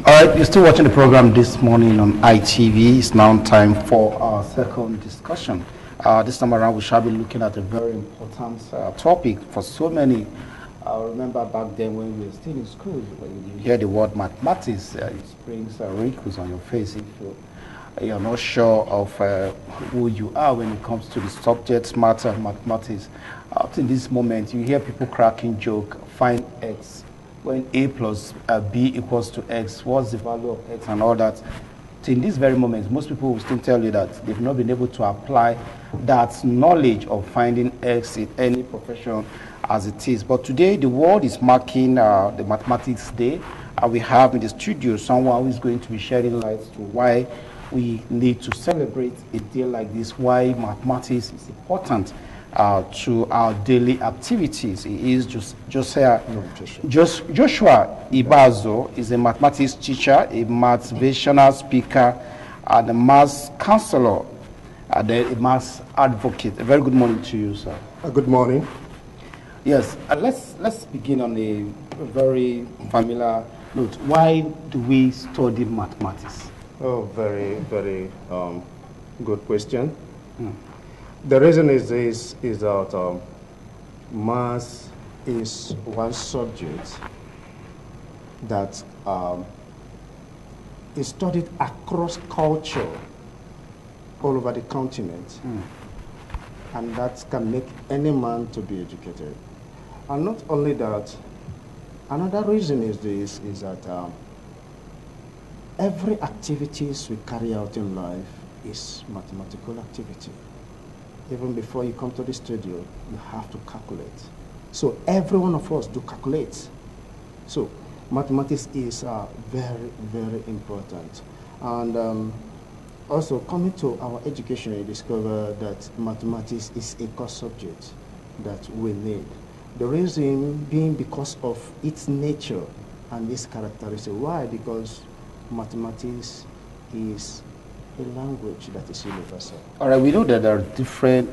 All right, you're still watching the program this morning on ITV. It's now time for our second discussion. This time around, we shall be looking at a very important topic for so many. I remember back then when we were still in school, when you hear the word mathematics, it brings wrinkles on your face if you're not sure of who you are when it comes to the subject matter mathematics. Up to this moment, you hear people cracking joke, find X. When A plus B equals to X, what's the value of X and all that? In this very moment, most people will still tell you that they've not been able to apply that knowledge of finding X in any profession as it is. But today, the world is marking the Mathematics Day. We have in the studio someone who is going to be shedding light to why we need to celebrate a day like this, why mathematics is important to our daily activities. He is Joshua Ibazo is a mathematics teacher, a motivational speaker, and a maths counselor, and a maths advocate. A very good morning to you, sir. Good morning. Yes, let's begin on a very familiar note. Why do we study mathematics? Oh, very, very good question. The reason is that math is one subject that is studied across culture all over the continent, and that can make any man to be educated. And not only that, another reason is that every activities we carry out in life is mathematical activity. Even before you come to the studio, you have to calculate. So every one of us do calculate. So mathematics is very, very important. And also coming to our education, you discover that mathematics is a core subject that we need. The reason being because of its nature and its characteristic. Why? Because mathematics is a language that is universal. All right, we know that there are different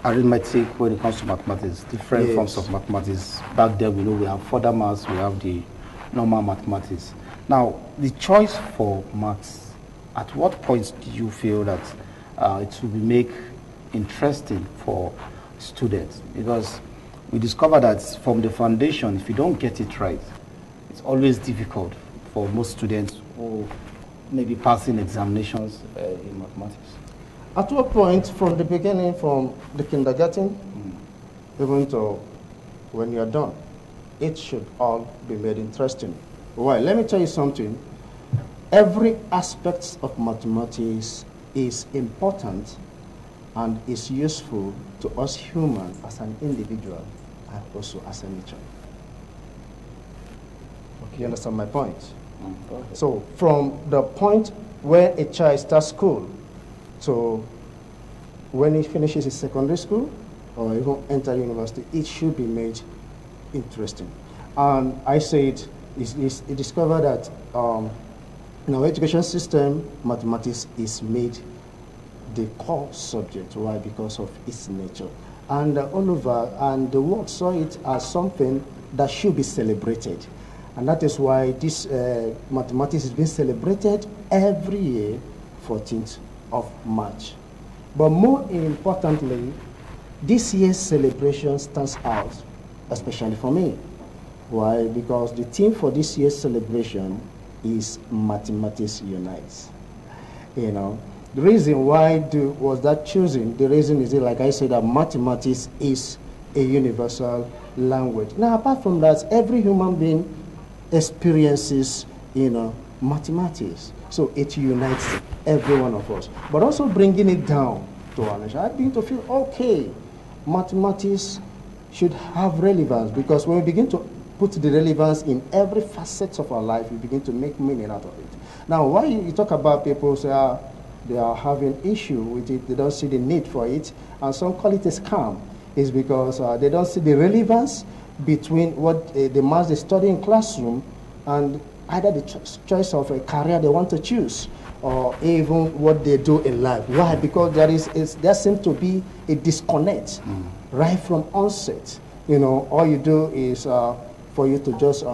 arithmetic when it comes to mathematics, different forms of mathematics. Back there, we know we have further maths, we have the normal mathematics. Now, the choice for maths, at what point do you feel that it will be make interesting for students? Because we discover that from the foundation, if you don't get it right, it's always difficult for most students who maybe passing examinations in mathematics. At what point from the beginning, from the kindergarten, even to when you're done, it should all be made interesting. Why? Let me tell you something. Every aspect of mathematics is important and is useful to us humans as an individual and also as a nature. Okay. You understand my point? So from the point where a child starts school to when he finishes his secondary school or even enter university, it should be made interesting. And I said, it's discovered that in our education system, mathematics is made the core subject. Why? Because of its nature. And all over, and the world saw it as something that should be celebrated. And that is why this mathematics is being celebrated every year, 14th of March. But more importantly, this year's celebration stands out, especially for me. Why? Because the theme for this year's celebration is Mathematics Unites. You know, the reason why was that chosen, the reason is, like I said, that mathematics is a universal language. Now, apart from that, every human being experiences, mathematics. So it unites every one of us. But also bringing it down to our nation, I begin to feel, okay, mathematics should have relevance, because when we begin to put the relevance in every facet of our life, we begin to make meaning out of it. Now, why you talk about people say they are having issue with it, they don't see the need for it, and some call it a scam, is because they don't see the relevance between what the maths they study in classroom and either the choice of a career they want to choose or even what they do in life. Why? Because there seems to be a disconnect right from onset. All you do is for you to just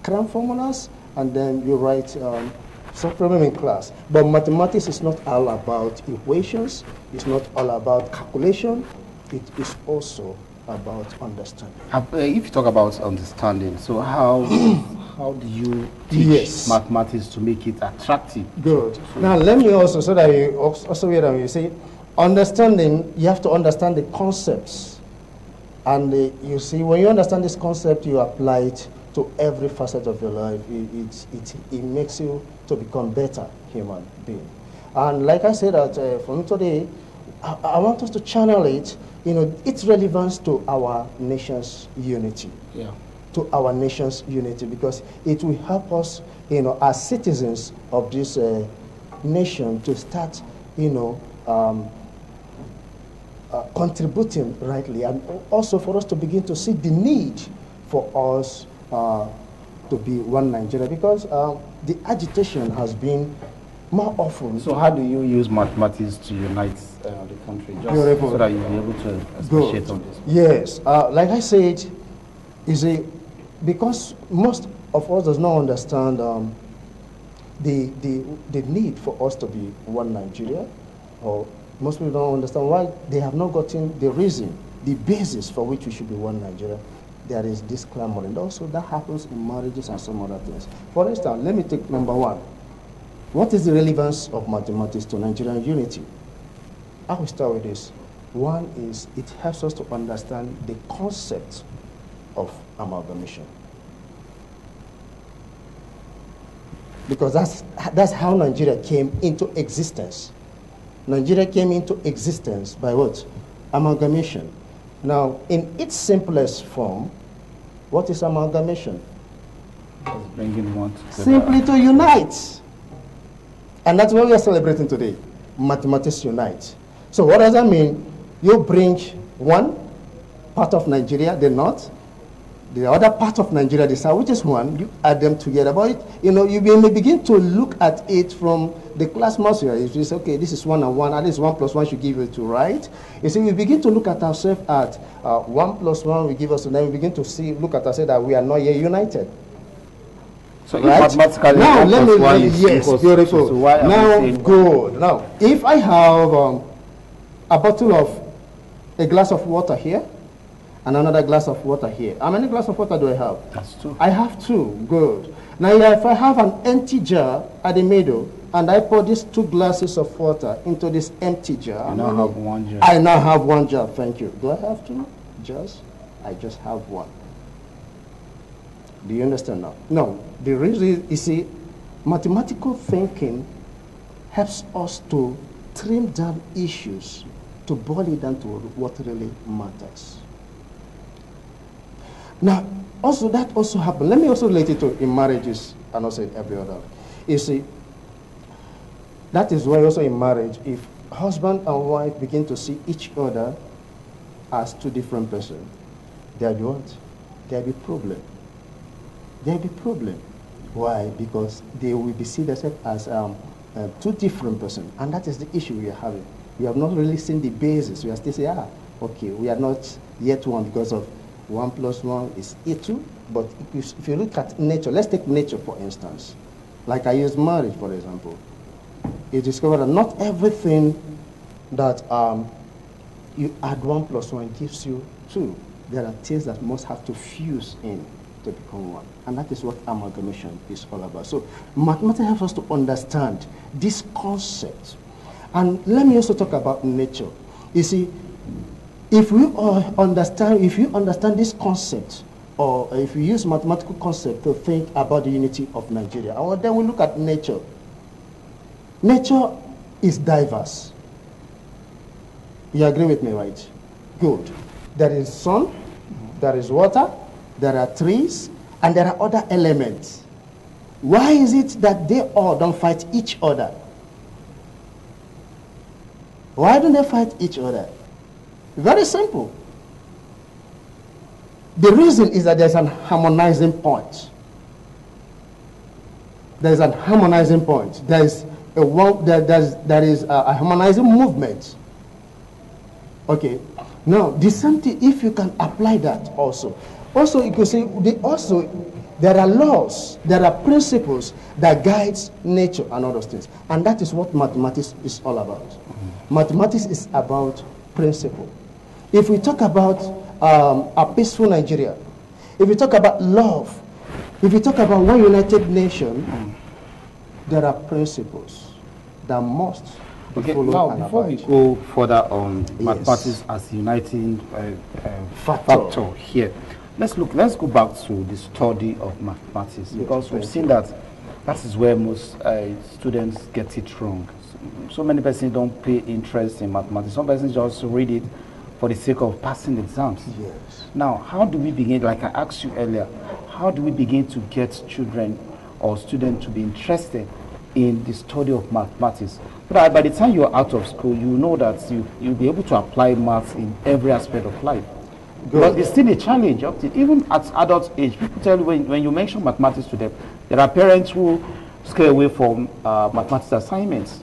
cram formulas and then you write some problem in class. But mathematics is not all about equations. It's not all about calculation. It is also about understanding. If you talk about understanding, so how do you teach mathematics to make it attractive? Good. Now let me also, so that you also hear them, you see, understanding, you have to understand the concepts. And you see, when you understand this concept, you apply it to every facet of your life. It makes you to become better human being. And like I said, that for me today, I want us to channel it, its relevance to our nation's unity. Yeah. To our nation's unity, because it will help us, as citizens of this nation, to start, contributing rightly, and also for us to begin to see the need for us to be one Nigeria, because the agitation has been more often. So how do you use mathematics to unite the country, just so that you'll be able to appreciate on this? Yes, like I said, because most of us does not understand the need for us to be one Nigeria, or most people don't understand why they have not gotten the reason, the basis for which we should be one Nigeria. There is this clamor, and also that happens in marriages and some other things. For instance, let me take number one. What is the relevance of mathematics to Nigerian unity? I will start with this. One is it helps us to understand the concept of amalgamation. Because that's how Nigeria came into existence. Nigeria came into existence by what? Amalgamation. Now, in its simplest form, what is amalgamation? Just bringing one together. Simply to unite. And that's what we are celebrating today. Mathematics unite. So what does that mean? You bring one part of Nigeria, the north, the other part of Nigeria, the south, which is one, you add them together. But you may begin to look at it from the class muscle. If you say, okay, this is 1 and 1, at least 1 plus 1 should give you 2, right? You see, we begin to look at ourselves at 1 plus 1 will give us, and then we begin to look at ourselves that we are not yet united. So right? Mathematically, now let me, yes, beautiful. So why now good. Now, if I have a bottle of a glass of water here, and another glass of water here. How many glasses of water do I have? That's 2. I have 2. Good. Now, if I have an empty jar at the middle, and I pour these 2 glasses of water into this empty jar, I now have 1 jar. I now have 1 jar. Thank you. Do I have 2 jars? I just have 1. Do you understand now? No. The reason, you see, mathematical thinking helps us to trim down issues, to boil it down to what really matters. Now, also that also happens. Let me also relate it to in marriages and also in every other. You see, that is why also in marriage, if husband and wife begin to see each other as 2 different persons, there will be what? There will be problem. There will be problem. Why? Because they will be seen themselves as 2 different persons, and that is the issue we are having. We have not really seen the basis. We are still saying, okay, we are not yet one because of 1 plus 1 is 2, but if you look at nature, let's take nature for instance. Like I use marriage, for example. You discover that not everything that you add 1 plus 1 gives you 2. There are things that must have to fuse in to become one. And that is what amalgamation is all about. So mathematics helps us to understand this concept. And let me also talk about nature. You see, if you understand this concept, or if you use mathematical concept to think about the unity of Nigeria, and then we look at nature. Nature is diverse. You agree with me, right? Good. There is sun, there is water, there are trees, and there are other elements. Why is it that they all don't fight each other? Why don't they fight each other? Very simple. The reason is that there's an harmonizing point. There's an harmonizing point. There is a harmonizing movement. Okay. Now, the same thing, if you can apply that also. Also, you could say there are laws, there are principles that guides nature and all those things. And that is what mathematics is all about. Mathematics is about principle. If we talk about a peaceful Nigeria, if we talk about love, if we talk about one united nation, there are principles that must be followed. Now, before we go further on mathematics as a uniting factor here, let's go back to the study of mathematics, because we've seen that is where most students get it wrong. So many persons don't pay interest in mathematics. Some persons just read it for the sake of passing exams. Yes. Now, how do we begin, like I asked you earlier, how do we begin to get children or students to be interested in the study of mathematics? But by the time you're out of school, you know that you'll be able to apply maths in every aspect of life. But it's still a challenge. Even at adult age, people tell you when you mention mathematics to them, there are parents who stay away from mathematics assignments.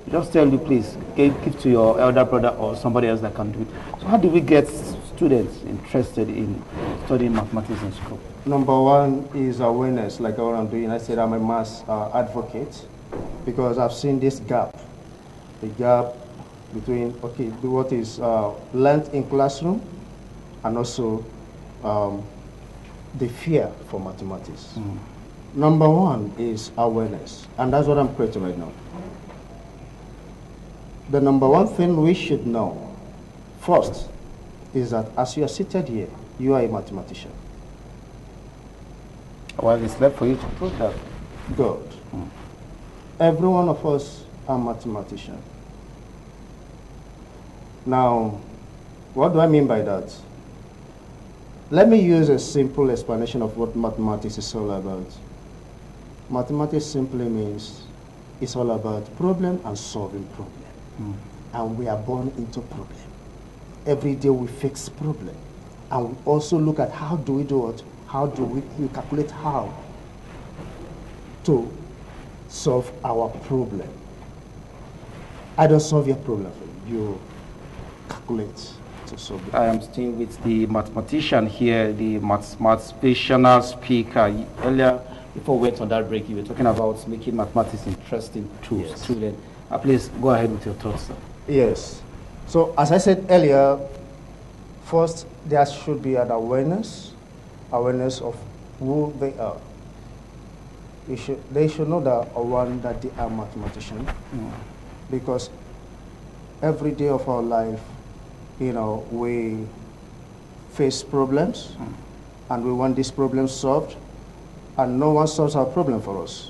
Just tell you, please, give to your elder brother or somebody else that can do it. So how do we get students interested in studying mathematics in school? Number one is awareness, like what I'm doing. I said I'm a maths advocate because I've seen this gap, the gap between, what is learned in classroom and also the fear for mathematics. Number one is awareness, and that's what I'm creating right now. The number one thing we should know first is that as you are seated here, you are a mathematician. Well, it's left for you to prove that. Good. Every one of us are mathematicians. Now, what do I mean by that? Let me use a simple explanation of what mathematics is all about. Mathematics simply means it's all about problem and solving problem. And we are born into problem. Every day we fix problem. And we also look at how do we do it? How do we calculate how to solve our problem? I don't solve your problem for you. You calculate to solve it. I am still with the mathematician here, the motivational speaker. Earlier, before we went on that break, you were talking about making mathematics interesting to students. Please go ahead with your thoughts, sir. Yes. So as I said earlier, first there should be an awareness of who they are. They should know that they are mathematicians, because every day of our life, we face problems, and we want these problems solved, and no one solves our problem for us.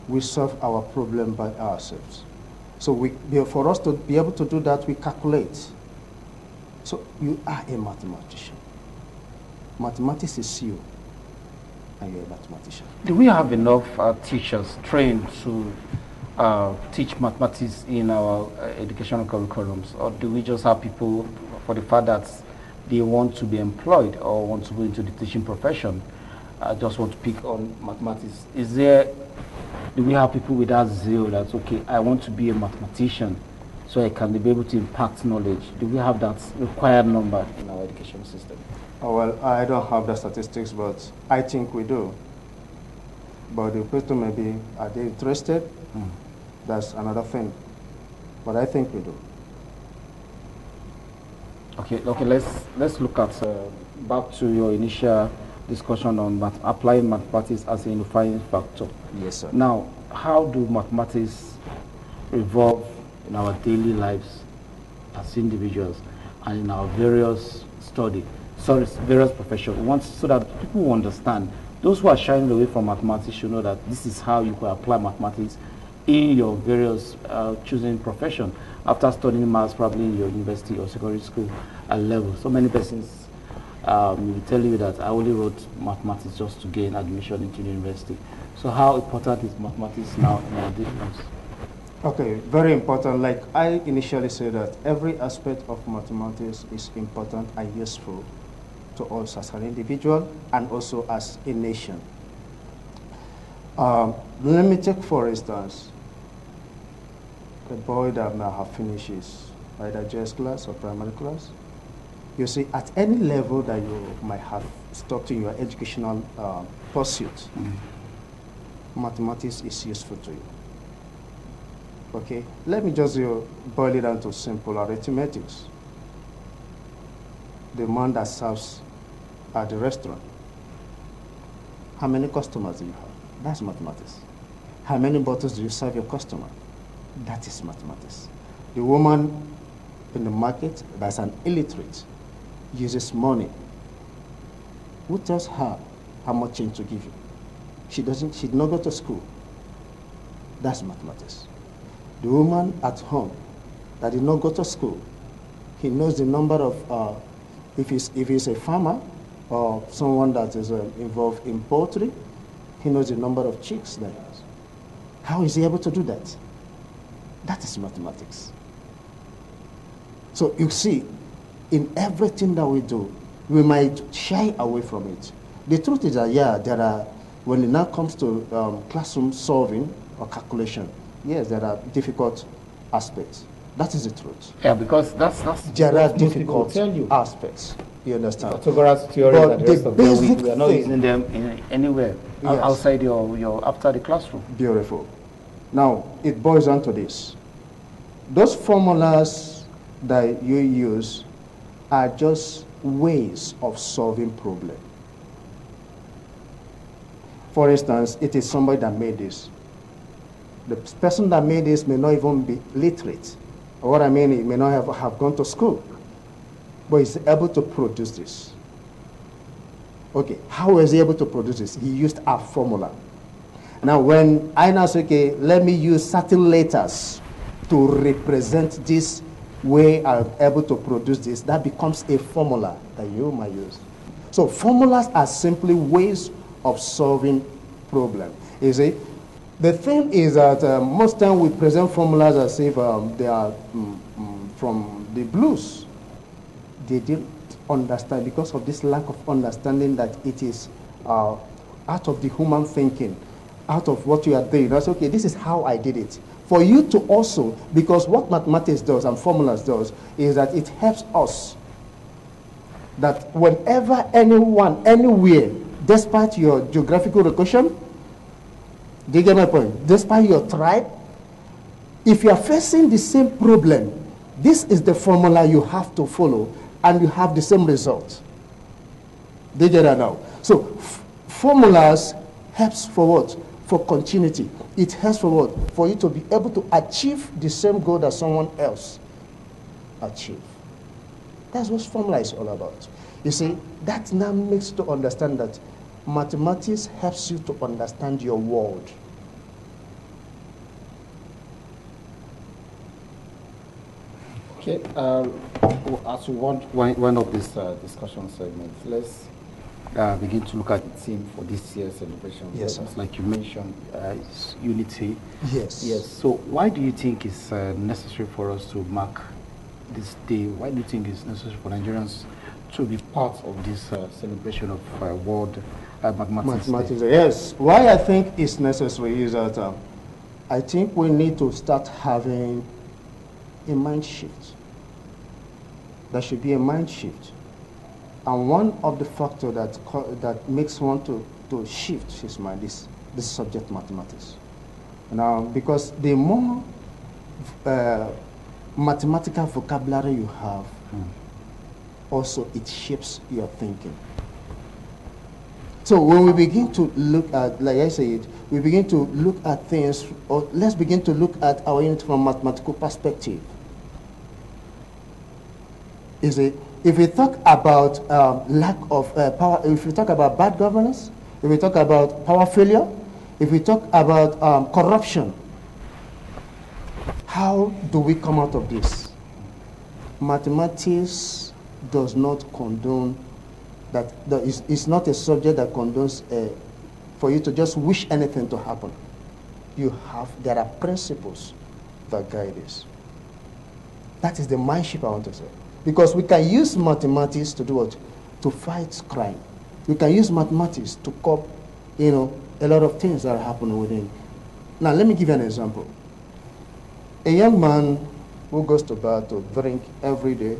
We solve our problem by ourselves. So for us to be able to do that, we calculate. So you are a mathematician. Mathematics is you, and you're a mathematician. Do we have enough teachers trained to teach mathematics in our educational curriculums, or do we just have people, for the fact that they want to be employed or want to go into the teaching profession, just want to pick on mathematics? Do we have people with that zeal that, okay, I want to be a mathematician so I can be able to impact knowledge? Do we have that required number in our education system? Oh, well, I don't have the statistics, but I think we do. But the question may be, are they interested? That's another thing. But I think we do. Okay. Let's look at back to your initial discussion on applying mathematics as a unifying factor. Yes, sir. Now, how do mathematics evolve in our daily lives as individuals and in our various various professions? So that people will understand. Those who are shying away from mathematics should know that this is how you can apply mathematics in your various choosing profession after studying maths, probably in your university or secondary school level. So many persons will tell you that I only wrote mathematics just to gain admission into the university. So how important is mathematics now in our daily lives? Okay, very important. Like I initially said, that every aspect of mathematics is important and useful to us as an individual and also as a nation. Let me take, for instance, the boy that may have finished his either JS class or primary class. You see, at any level that you might have stopped in your educational pursuit, mathematics is useful to you. Okay, let me just boil it down to simple arithmetics. The man that serves at the restaurant, how many customers do you have? That's mathematics. How many bottles do you serve your customer? That is mathematics. The woman in the market that's an illiterate uses money. Who tells her how much change to give you? She did not go to school. That's mathematics. The woman at home that did not go to school, he knows the number of, if he's a farmer or someone that is involved in poultry, he knows the number of chicks that he has. How is he able to do that? That is mathematics. So you see, in everything that we do, we might shy away from it. The truth is that, yeah, there are, when it now comes to classroom solving or calculation, yes, there are difficult aspects. That is the truth. Yeah, because that's there are difficult aspects. You understand? Pythagoras theory but the basic we are not using them anywhere outside your after the classroom. Beautiful. Now it boils down to this: those formulas that you use are just ways of solving problems. For instance, it is somebody that made this. The person that made this may not even be literate. Or what I mean, he may not have gone to school, but he's able to produce this. Okay, how was he able to produce this? He used a formula. Now, when I now say, okay, let me use certain letters to represent this way I'm able to produce this, that becomes a formula that you might use. So formulas are simply ways of solving problems. You see, the thing is that most times we present formulas as if they are from the blues. They didn't understand because of this lack of understanding that it is out of the human thinking, out of what you are doing. That's okay, this is how I did it. For you to also, because what mathematics does and formulas does is that it helps us that whenever anyone, anywhere, despite your geographical location, do you get my point? Despite your tribe, if you are facing the same problem, this is the formula you have to follow and you have the same result. Do you get that now? So formulas helps for what? For continuity. It helps for what? For you to be able to achieve the same goal that someone else achieved. That's what formula is all about. You see, that now makes you to understand that mathematics helps you to understand your world. Okay, as we wind up this discussion segment, let's begin to look at the theme for this year's celebration. Yes, sir. Like you mentioned, it's unity. Yes. Yes. So why do you think it's necessary for us to mark this day? Why do you think it's necessary for Nigerians to be part of this celebration of World Mathematics Day? Yes. Why I think it's necessary is that I think we need to start having a mind shift. There should be a mind shift. And one of the factors that makes one to shift his mind is the subject mathematics. Now, because the more mathematical vocabulary you have, also it shapes your thinking. So when we begin to look at, like I said, we begin to look at things, or let's begin to look at our unit from a mathematical perspective. Is it? If we talk about lack of power, if we talk about bad governance, if we talk about power failure, if we talk about corruption, how do we come out of this? Mathematics does not condone that. It's not a subject that condones for you to just wish anything to happen. There are principles that guide this. That is the mind shift I want to say. Because we can use mathematics to do what? To fight crime. We can use mathematics to cope, a lot of things that are happening within. Now, let me give you an example. A young man who goes to bar to drink every day,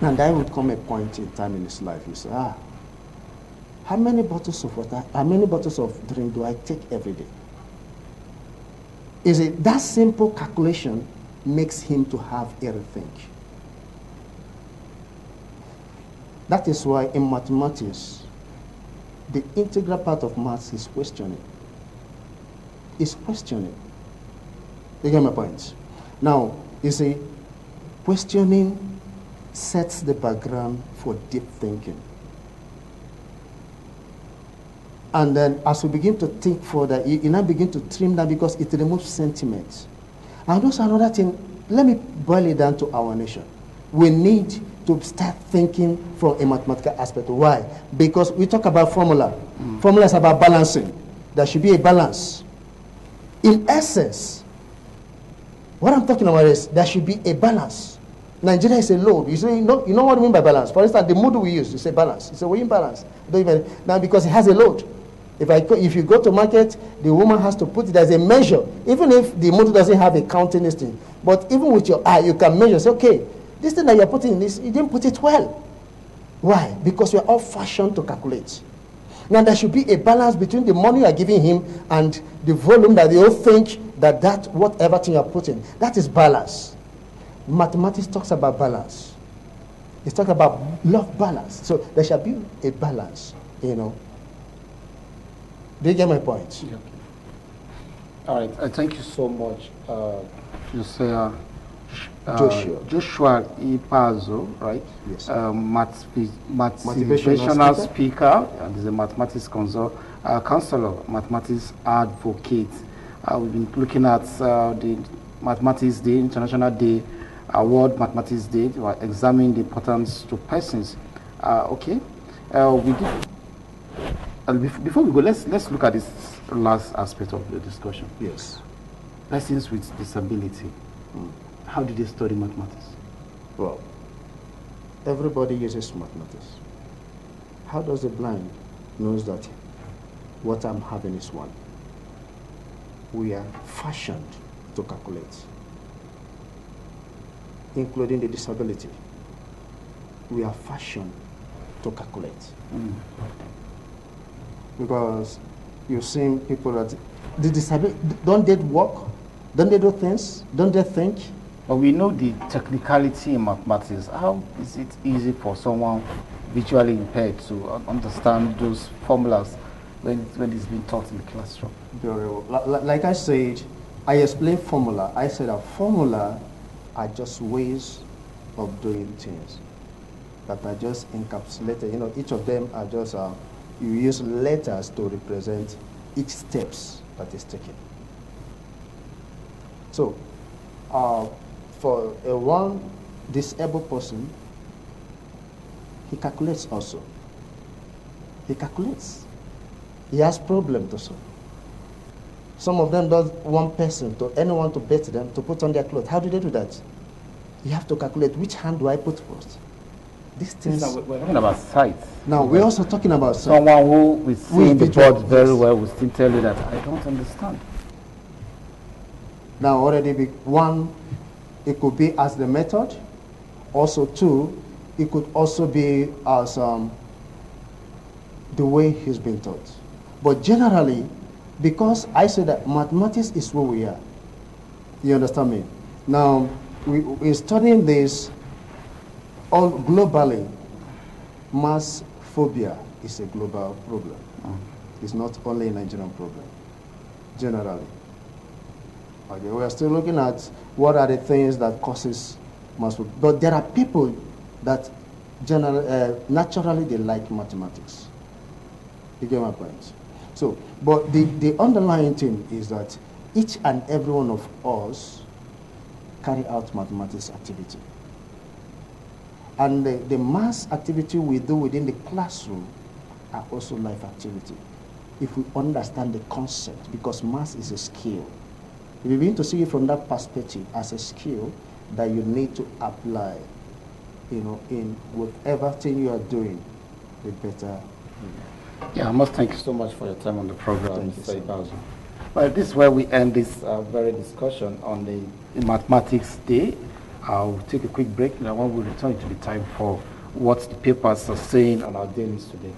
And there would come a point in time in his life, you say, how many bottles of water, how many bottles of drink do I take every day? Is it that simple calculation makes him to have a rethink? That is why in mathematics, the integral part of maths is questioning. Is questioning. You get my point? Now, you see, questioning sets the background for deep thinking. And then as we begin to think further, you now begin to trim that because it removes sentiment. And also another thing, let me boil it down to our nation. We need to start thinking from a mathematical aspect. Why? Because we talk about formula. Formula is about balancing. There should be a balance. In essence, what I'm talking about is there should be a balance. Nigeria is a load. You say, you know what I mean by balance? For instance, the model we use, you say balance. You say, we're in balance. Now, because it has a load. If you go to market, the woman has to put it as a measure, even if the model doesn't have a counting this thing. But even with your eye, you can measure. Say, okay, this thing that you're putting in this, you didn't put it well. Why? Because we're all fashioned to calculate. Now, there should be a balance between the money you're giving him and the volume that they all think that whatever thing you're putting, that is balance. Mathematics talks about balance. It talks about love balance. So there shall be a balance, you know. Do you get my point? Yeah. All right. Thank you so much, Joshua Ipazo, right? Yes. Motivational speaker, and is a mathematics counselor, mathematics advocate. We've been looking at the Mathematics Day, International Day, World Mathematics Day. We are examining the importance to persons. Okay. We did. Before we go, let's look at this last aspect of the discussion. Yes. Persons with disability. How do they study mathematics? Well, everybody uses mathematics. How does the blind knows that what I'm having is one? We are fashioned to calculate, including the disability. We are fashioned to calculate. Because you've seen people that the disability, don't they work? Don't they do things? Don't they think? But we know the technicality in mathematics. How is it easy for someone visually impaired to understand those formulas when it's being taught in the classroom? Very well. Like I said, I explained formula. I said that formula are just ways of doing things that are just encapsulated. You know, each of them are just, you use letters to represent each steps that is taken. So, for a one disabled person, he calculates also. He calculates. He has problems to solve. Some of them don't want anyone to bet them to put on their clothes. How do they do that? You have to calculate which hand do I put first. These things. We're talking about sight. Now we're also talking about sight. Someone who is seeing the board very well will still tell you that I don't understand. Now already one, it could be as the method. Also two, it could also be as the way he's been taught. But generally, because I say that mathematics is where we are. You understand me? Now, we're studying this all globally. Mass phobia is a global problem. It's not only a Nigerian problem, generally. Okay, we are still looking at what are the things that causes mass phobia. But there are people that naturally they like mathematics. You get my point? So, but the underlying thing is that each and every one of us carry out mathematics activity. And the math activity we do within the classroom are also life activity. If we understand the concept, because math is a skill. If you begin to see it from that perspective as a skill that you need to apply, you know, in whatever thing you are doing, the better. Yeah, I must thank you so much for your time on the program, Mr. Ipazo. Well, this is where we end this very discussion on the Mathematics Day. I'll take a quick break, and when we return, it will be time for what the papers are saying on our dailies today.